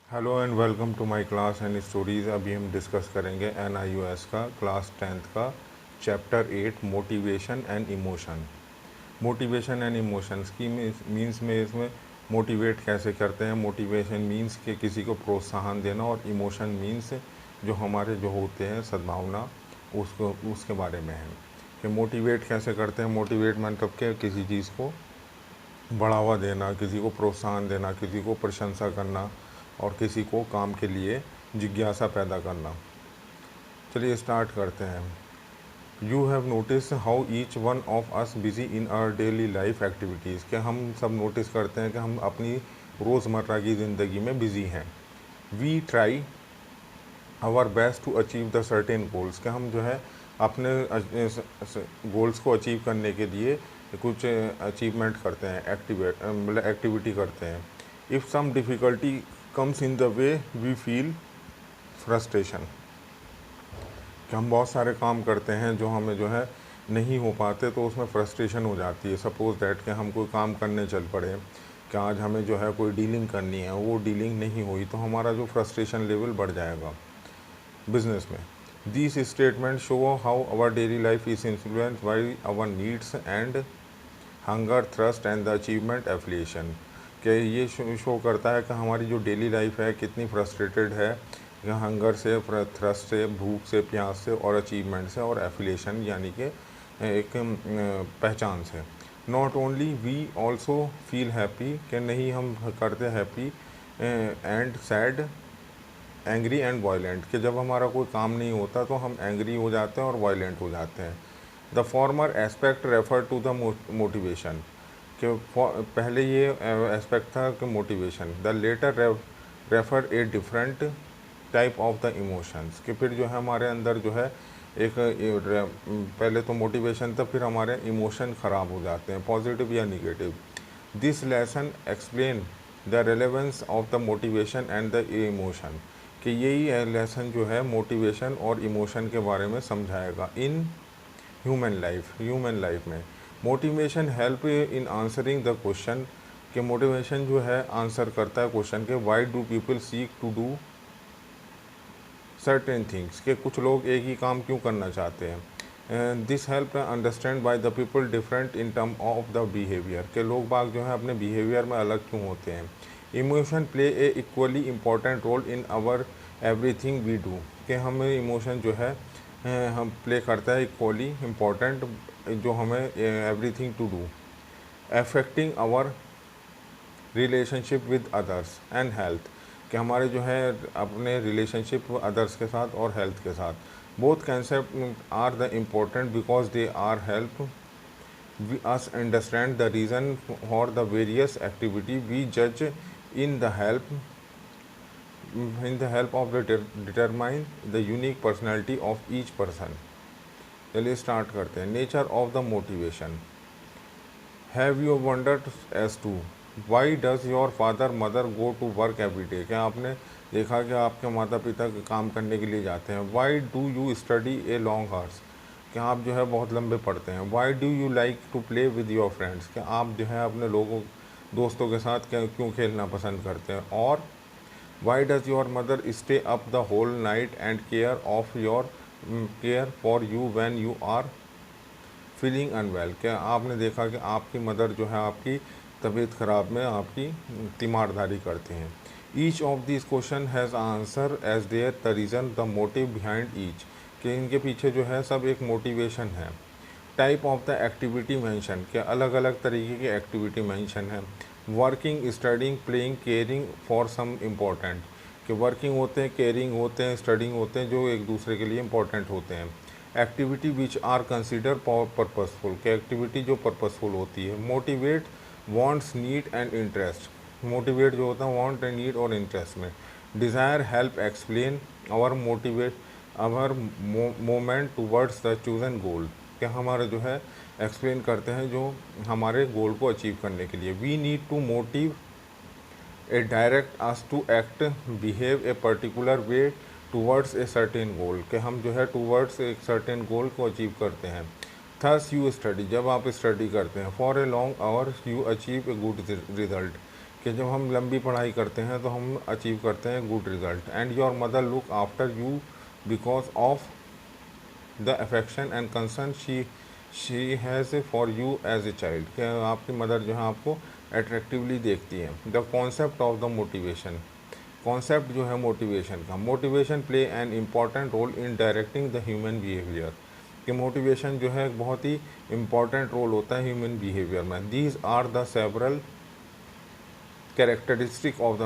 Hello and welcome to my class and stories. अभी हम discuss करेंगे NIOS का क्लास 10th का chapter 8 motivation and emotion. Motivation and emotions की means में इसमें मोटिवेट कैसे करते हैं। मोटिवेशन मीन्स कि किसी को प्रोत्साहन देना, और इमोशन मीन्स जो हमारे जो होते हैं सद्भावना, उसको उसके बारे में है कि मोटिवेट कैसे करते हैं। मोटिवेट मतलब कि किसी चीज़ को बढ़ावा देना, किसी को प्रोत्साहन देना, किसी को प्रशंसा करना, और किसी को काम के लिए जिज्ञासा पैदा करना। चलिए स्टार्ट करते हैं। You have notice how each one of us busy in our daily life activities. कि हम सब नोटिस करते हैं कि हम अपनी रोज़मर्रा की ज़िंदगी में बिज़ी हैं। We try our best to achieve the certain goals. कि हम जो है अपने गोल्स को अचीव करने के लिए कुछ अचीवमेंट करते हैं, मतलब एक्टिविटी करते हैं। If some difficulty comes in the way we feel frustration. कि हम बहुत सारे काम करते हैं जो हमें जो है नहीं हो पाते, तो उसमें फ्रस्ट्रेशन हो जाती है। सपोज़ दैट कि हम कोई काम करने चल पड़े, कि आज हमें जो है कोई डीलिंग करनी है, वो डीलिंग नहीं हुई, तो हमारा जो फ्रस्ट्रेशन लेवल बढ़ जाएगा बिजनेस में। This statement show how our daily life is influenced by our needs and hunger, thrust and the achievement affiliation. कि ये शो करता है कि हमारी जो डेली लाइफ है कितनी फ्रस्ट्रेटेड है, हंगर से, थ्रस्ट से, भूख से, प्यास से, और अचीवमेंट से, और एफिलिएशन यानी कि एक पहचान से। Not only we also feel happy. कि नहीं, हम करते happy and sad, angry and violent. कि जब हमारा कोई काम नहीं होता तो हम एंग्री हो जाते हैं और वायलेंट हो जाते हैं। The former aspect refer to the motivation. कि पहले ये एस्पेक्ट था कि motivation. The latter refer a different type of the emotions. कि फिर जो है हमारे अंदर जो है एक पहले तो मोटिवेशन था, फिर हमारे इमोशन ख़राब हो जाते हैं, पॉजिटिव या negative. This lesson explain the relevance of the motivation and the emotion. कि यही लेसन जो है मोटिवेशन और इमोशन के बारे में समझाएगा इन ह्यूमन लाइफ में। Motivation help in answering the question. कि मोटिवेशन जो है आंसर करता है क्वेश्चन के why do people seek to do certain things. के कुछ लोग एक ही काम क्यों करना चाहते हैं। This help understand by the people different in term of the behaviour. के लोग बाग जो है अपने बिहेवियर में अलग क्यों होते हैं। Emotion play a equally important role in our everything we do. कि हमें इमोशन जो है हम प्ले करता है इक्वली इम्पॉर्टेंट, जो हमें everything to do, affecting our relationship with others and health. कि हमारे जो है अपने रिलेशनशिप अदर्स के साथ और हेल्थ के साथ। Both concept are the important because they are help us understand the reason for the various activity we judge in the help of the determine the unique personality of each person। चलिए start करते हैं। Nature of the motivation. Have you wondered as to why does your father mother go to work every day. क्या आपने देखा कि आपके माता पिता काम करने के लिए जाते हैं। Why do you study a long hours. क्या आप जो है बहुत लंबे पढ़ते हैं। Why do you like to play with your friends. क्या आप जो है अपने दोस्तों के साथ क्यों खेलना पसंद करते हैं। और why does your mother stay up the whole night and care for you when you are feeling unwell. क्या आपने देखा कि आपकी मदर जो है आपकी तबीयत ख़राब में आपकी तीमारदारी करते हैं। Each of this question has answer as there the reason the motive behind each. कि इनके पीछे जो है सब एक मोटिवेशन है। Type of the activity mention. के अलग अलग तरीके की एक्टिविटी मेंशन है। Working, studying, playing, caring for some important. कि वर्किंग होते हैं, केयरिंग होते हैं, स्टडिंग होते हैं, जो एक दूसरे के लिए इम्पोर्टेंट होते हैं। Activity which are consider purposeful. के एक्टिविटी जो पर्पसफुल होती है। Motivate, wants, need and interest. Motivate जो होता है वांट, नीड और इंटरेस्ट में। Desire, help explain our motivate our moment towards the chosen goal. क्या हमारा जो है एक्सप्लेन करते हैं जो हमारे गोल को अचीव करने के लिए। We need to motive a direct us to act behave a particular way towards a certain goal. कि हम जो है टूवर्ड्स एक सर्टेन गोल को अचीव करते हैं। थस यू स्टडी, जब आप स्टडी करते हैं। For a long hour you achieve a good result. कि जब हम लंबी पढ़ाई करते हैं तो हम अचीव करते हैं good result. And your mother look after you because of the affection and concern she has for you as a child, कि आपकी मदर जो है आपको अट्रैक्टिवली देखती है। The concept of the motivation, concept जो है मोटिवेशन का, motivation play an important role in directing the human behaviour, कि मोटिवेशन जो है एक बहुत ही इम्पॉर्टेंट रोल होता है ह्यूमन बिहेवियर में। These are the several characteristic of the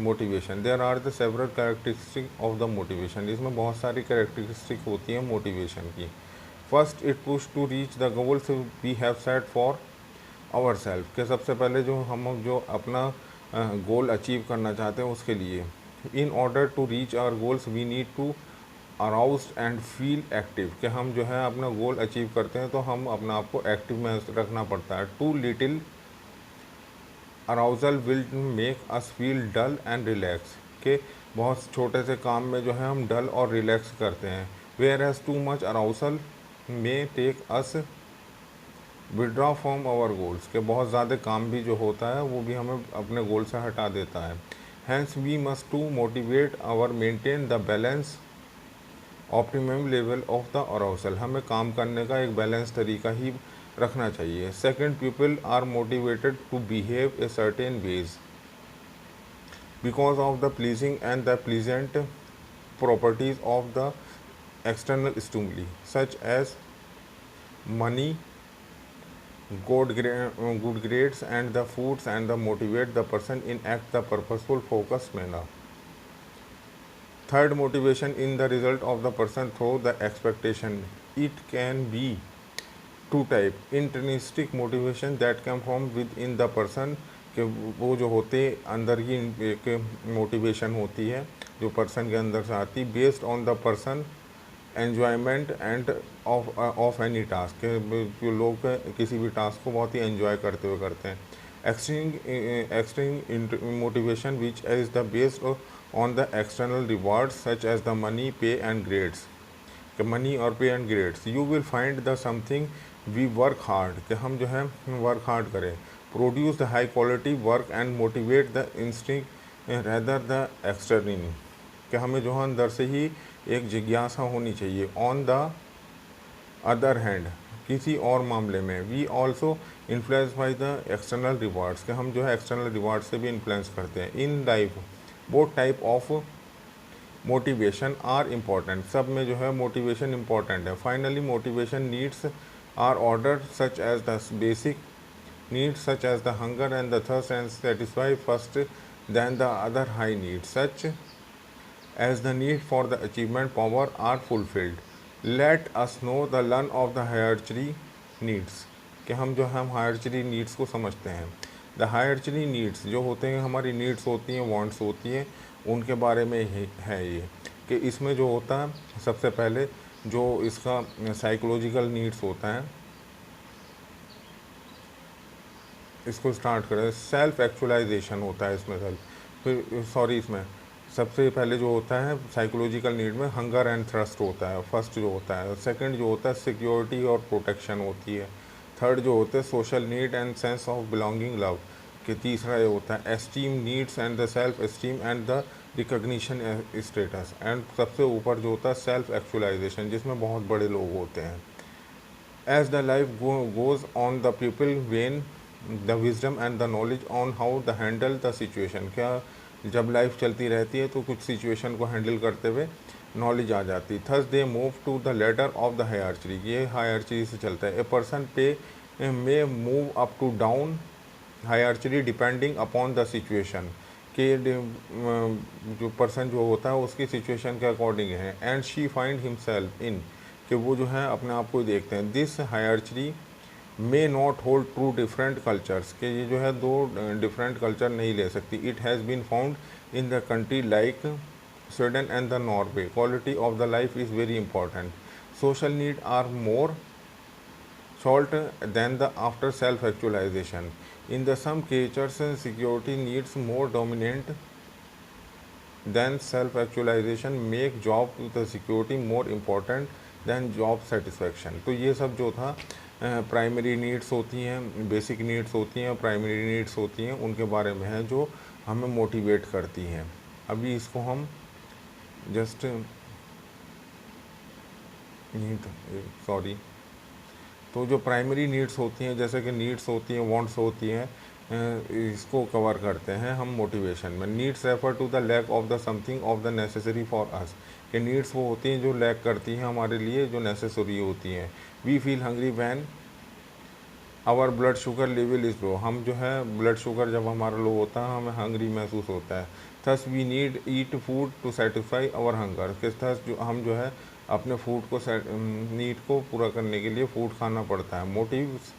motivation, there are the several characteristic of the motivation, इसमें बहुत सारी कैरेक्टरिस्टिक होती है मोटिवेशन की। First, it push to reach the goals we have set for our self, के सबसे पहले जो हम जो अपना गोल अचीव करना चाहते हैं उसके लिए, in order to reach our goals we need to aroused and feel active, कि हम जो है अपना गोल अचीव करते हैं तो हम अपना आप को एक्टिव में रखना पड़ता है। Too little arousal will make us feel dull and relax, के बहुत छोटे से काम में जो है हम डल और रिलैक्स करते हैं। Whereas too much arousal may take us withdraw from our goals, के बहुत ज़्यादा काम भी जो होता है वो भी हमें अपने गोल से हटा देता है। Hence we must to motivate our maintain the balance optimum level of the arousal, हमें काम करने का एक बैलेंस तरीका ही रखना चाहिए। Second, people are motivated to behave a certain ways because of the pleasing and the pleasant properties of the external stimuli such as money, good grades and the foods and the motivate the person in act the purposeful focused manner. Third, motivation in the result of the person through the expectation, it can be two type, intrinsic motivation that come from within the person, कि वो जो होते अंदर ही एक motivation होती है जो person के अंदर से आती, based on the person enjoyment end of any task, जो लोग किसी भी टास्क को बहुत ही एन्जॉय करते हुए करते हैं। Extreme motivation which is the based on the external rewards such as the money, pay and grades, कि मनी और pay and grades. You will find the something we work hard, कि हम जो है वर्क हार्ड करें। Produce the high quality work and motivate the instinct rather the externing, कि हमें जो है अंदर से ही एक जिज्ञासा होनी चाहिए। ऑन द अदर हैंड, किसी और मामले में, we also influence by the external rewards, कि हम जो है एक्सटर्नल रिवार्ड से भी इन्फ्लुएंस करते हैं। In life both type of motivation are important, सब में जो है मोटिवेशन इम्पॉर्टेंट है। Finally motivation needs are order such as the basic needs such as the hunger and the thirst and satisfy first then the other high needs such as the need for the achievement power are fulfilled. Let us know the learn of the hierarchy needs, कि हम जो हम hierarchy needs को समझते हैं। The hierarchy needs जो होते हैं हमारी needs होती हैं, wants होती हैं, उनके बारे में है ये, कि इसमें जो होता है सबसे पहले जो इसका साइकोलॉजिकल नीड्स होता है, इसको स्टार्ट करें। सेल्फ एक्चुअलाइजेशन होता है इसमें, इसमें सबसे पहले जो होता है साइकोलॉजिकल नीड में हंगर एंड थ्रस्ट होता है, फर्स्ट जो होता है। सेकंड जो होता है सिक्योरिटी और प्रोटेक्शन होती है। थर्ड जो होता है social need and sense of belonging love, कि तीसरा ये होता है esteem needs and the self esteem and the recognition status, and सबसे ऊपर जो होता है सेल्फ एक्चुअलाइजेशन, जिसमें बहुत बड़े लोग होते हैं। As the life goes on the people when the wisdom and the knowledge on how the handle the situation, क्या जब लाइफ चलती रहती है तो कुछ सिचुएशन को हैंडल करते हुए नॉलेज आ जाती। Thus they move to the ladder of the hierarchy, ये हायरार्ची से चलता है। A person pay may move up to down hierarchy depending upon the situation, के जो पर्सन जो होता है उसकी सिचुएशन के अकॉर्डिंग है। And she find himself in, कि वो जो है अपने आप को देखते हैं। This hierarchy may not hold true different cultures, के ये जो है दो डिफरेंट कल्चर नहीं ले सकती। It has been found in the country like Sweden and the Norway. Quality of the life is very important. Social need are more short than the after self actualization. In the some cultures security needs more dominant than self actualization make job the security more important than job satisfaction. तो ये सब जो था primary needs होती हैं, basic needs होती हैं, primary needs होती हैं, उनके बारे में है जो हमें मोटिवेट करती हैं। अभी इसको हम जस्ट नीड सॉरी तो जो प्राइमरी नीड्स होती हैं, जैसे कि नीड्स होती हैं, वांट्स होती हैं, इसको कवर करते हैं हम मोटिवेशन में। Needs refer to the lack of the something of the necessary for us, कि नीड्स वो होती हैं जो लैक करती हैं हमारे लिए, जो नेसेसरी होती हैं। We feel hungry when our blood sugar level is low, हम जो है ब्लड शुगर जब हमारा लो होता है हमें हंग्री महसूस होता है। Thus we need eat food to satisfy our hunger, किस थस जो हम जो है अपने फूड को नीड को पूरा करने के लिए फूड खाना पड़ता है। Motives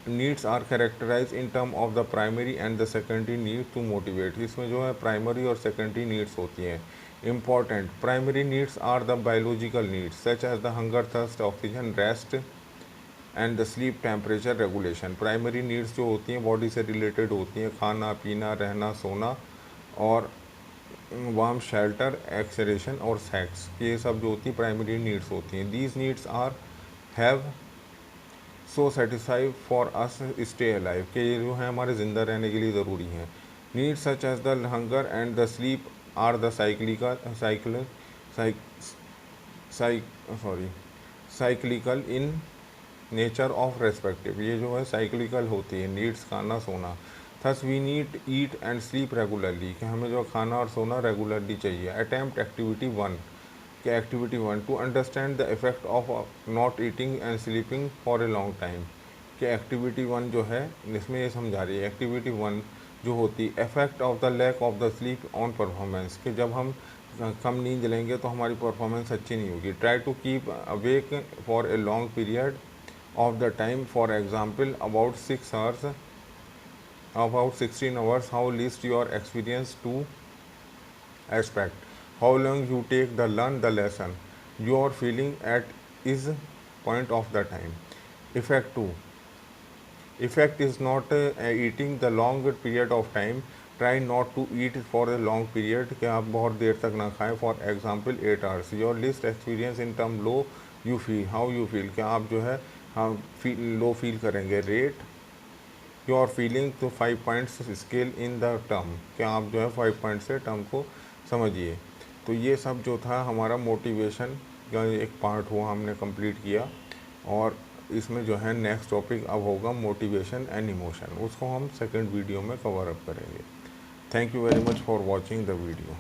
needs are characterize in term of the primary and the secondary need to motivate, इसमें जो है प्राइमरी और सेकेंडरी नीड्स होती हैं। Important primary needs are the biological needs such as the hunger, thirst, oxygen, rest and the sleep, temperature regulation. Primary needs जो होती हैं body से रिलेटेड होती हैं, खाना पीना, रहना सोना और वार्म शेल्टर, एक्सरेशन और सेक्स, ये सब जो होती है प्राइमरी नीड्स होती हैं। These needs are have so satisfy for us stay alive, के ये जो है हमारे ज़िंदा रहने के लिए ज़रूरी हैं। Needs such as the hunger and the sleep are the cyclical in nature of respective, ये जो है साइक्लिकल होती है नीड्स, खाना सोना। Thus we need eat and sleep regularly, कि हमें जो खाना और सोना रेगुलरली चाहिए। अटैम्प्ट एक्टिविटी 1, कि activity 1 to understand the effect of not eating and sleeping for a long time, कि एक्टिविटी 1 जो है इसमें ये समझा रही है, एक्टिविटी 1 जो होती है effect of the lack of the sleep on performance, कि जब हम कम नींद लेंगे तो हमारी परफॉर्मेंस अच्छी नहीं होगी। Try to keep awake for a long period of the time, for example about 6 hours, about 16 hours, how least your experience to aspect, how long you take the learn the lesson, your feeling at is point of the time. Effect 2, effect is not eating the long period of time, try not to eat for a long period, कि आप बहुत देर तक ना खाएं, for example 8 hours, your least experience in term low you feel, how you feel, कि आप जो है हाँ लो फील करेंगे। रेट योर फीलिंग तो 5 points scale in the term, क्या आप जो है 5 पॉइंट से टर्म को समझिए। तो ये सब जो था हमारा मोटिवेशन का एक पार्ट हुआ, हमने कंप्लीट किया। और इसमें जो है नेक्स्ट टॉपिक अब होगा मोटिवेशन एंड इमोशन, उसको हम सेकंड वीडियो में कवर अप करेंगे। Thank you very much for watching the video.